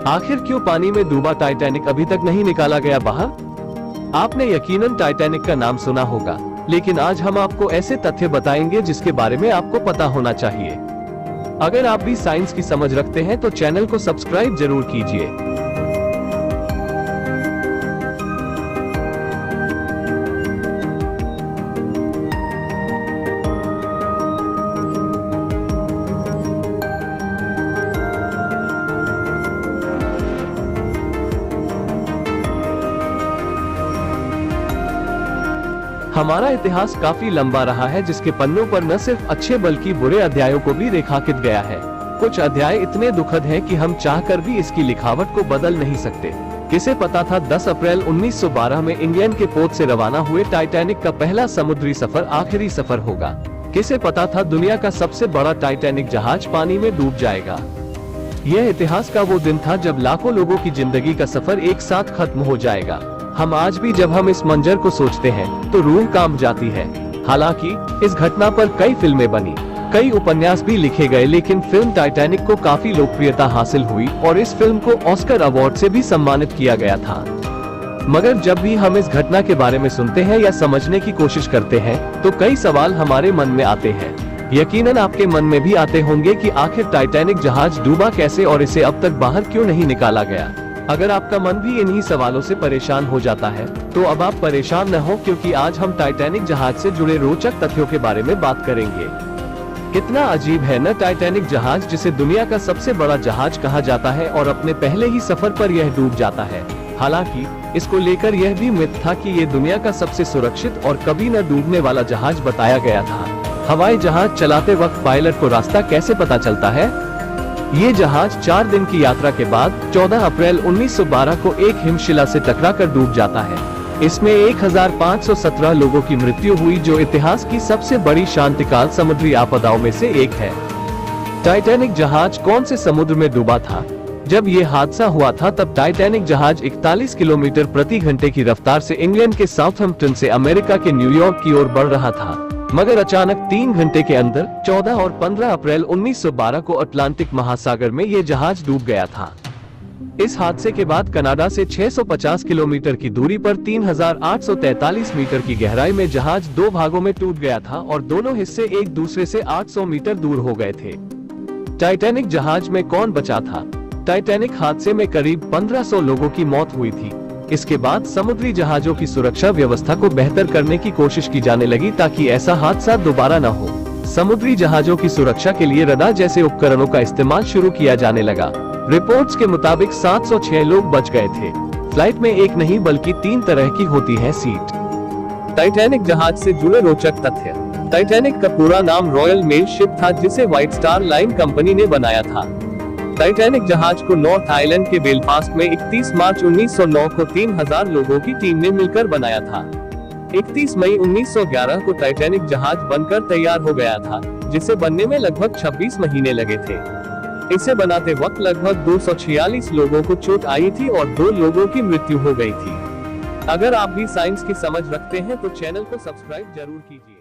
आखिर क्यों पानी में डूबा टाइटैनिक अभी तक नहीं निकाला गया बाहर? आपने यकीनन टाइटैनिक का नाम सुना होगा, लेकिन आज हम आपको ऐसे तथ्य बताएंगे जिसके बारे में आपको पता होना चाहिए। अगर आप भी साइंस की समझ रखते हैं तो चैनल को सब्सक्राइब जरूर कीजिए। हमारा इतिहास काफी लंबा रहा है, जिसके पन्नों पर न सिर्फ अच्छे बल्कि बुरे अध्यायों को भी रेखांकित गया है। कुछ अध्याय इतने दुखद हैं कि हम चाहकर भी इसकी लिखावट को बदल नहीं सकते। किसे पता था 10 अप्रैल 1912 में इंग्लैंड के पोर्ट से रवाना हुए टाइटैनिक का पहला समुद्री सफर आखिरी सफर होगा। किसे पता था दुनिया का सबसे बड़ा टाइटैनिक जहाज पानी में डूब जाएगा। यह इतिहास का वो दिन था जब लाखों लोगों की जिंदगी का सफर एक साथ खत्म हो जाएगा। हम आज भी जब हम इस मंजर को सोचते हैं तो रूह कांप जाती है। हालांकि इस घटना पर कई फिल्में बनी, कई उपन्यास भी लिखे गए, लेकिन फिल्म टाइटैनिक को काफी लोकप्रियता हासिल हुई और इस फिल्म को ऑस्कर अवार्ड से भी सम्मानित किया गया था। मगर जब भी हम इस घटना के बारे में सुनते हैं या समझने की कोशिश करते हैं तो कई सवाल हमारे मन में आते हैं। यकीनन आपके मन में भी आते होंगे कि आखिर टाइटैनिक जहाज डूबा कैसे और इसे अब तक बाहर क्यों नहीं निकाला गया। अगर आपका मन भी इन्हीं सवालों से परेशान हो जाता है तो अब आप परेशान न हो, क्योंकि आज हम टाइटैनिक जहाज से जुड़े रोचक तथ्यों के बारे में बात करेंगे। कितना अजीब है न टाइटैनिक जहाज, जिसे दुनिया का सबसे बड़ा जहाज कहा जाता है और अपने पहले ही सफर पर यह डूब जाता है। हालांकि इसको लेकर यह भी मिथ था कि ये दुनिया का सबसे सुरक्षित और कभी न डूबने वाला जहाज बताया गया था। हवाई जहाज चलाते वक्त पायलट को रास्ता कैसे पता चलता है? ये जहाज 4 दिन की यात्रा के बाद 14 अप्रैल 1912 को एक हिमशिला से टकराकर डूब जाता है। इसमें 1517 लोगों की मृत्यु हुई, जो इतिहास की सबसे बड़ी शांतिकाल समुद्री आपदाओं में से एक है। टाइटैनिक जहाज कौन से समुद्र में डूबा था? जब ये हादसा हुआ था तब टाइटैनिक जहाज 41 किलोमीटर प्रति घंटे की रफ्तार से इंग्लैंड के साउथहैम्पटन से अमेरिका के न्यूयॉर्क की ओर बढ़ रहा था। मगर अचानक 3 घंटे के अंदर 14 और 15 अप्रैल 1912 को अटलांटिक महासागर में ये जहाज डूब गया था। इस हादसे के बाद कनाडा से 650 किलोमीटर की दूरी पर 3843 मीटर की गहराई में जहाज 2 भागों में टूट गया था और दोनों हिस्से एक दूसरे से 800 मीटर दूर हो गए थे। टाइटैनिक जहाज में कौन बचा था? टाइटैनिक हादसे में करीब 1500 लोगों की मौत हुई थी। इसके बाद समुद्री जहाजों की सुरक्षा व्यवस्था को बेहतर करने की कोशिश की जाने लगी ताकि ऐसा हादसा दोबारा न हो। समुद्री जहाजों की सुरक्षा के लिए रडार जैसे उपकरणों का इस्तेमाल शुरू किया जाने लगा। रिपोर्ट्स के मुताबिक 706 लोग बच गए थे। फ्लाइट में एक नहीं बल्कि 3 तरह की होती है सीट। टाइटैनिक जहाज से जुड़े रोचक तथ्य। टाइटैनिक का पूरा नाम रॉयल मेल शिप था, जिसे व्हाइट स्टार लाइन कंपनी ने बनाया था। टाइटैनिक जहाज को नॉर्थ आइलैंड के बेलफास्ट में 31 मार्च 1909 को 3000 लोगों की टीम ने मिलकर बनाया था। 31 मई 1911 को टाइटैनिक जहाज बनकर तैयार हो गया था, जिसे बनने में लगभग 26 महीने लगे थे। इसे बनाते वक्त लगभग 246 लोगों को चोट आई थी और 2 लोगों की मृत्यु हो गई थी। अगर आप भी साइंस की समझ रखते हैं तो चैनल को सब्सक्राइब जरूर कीजिए।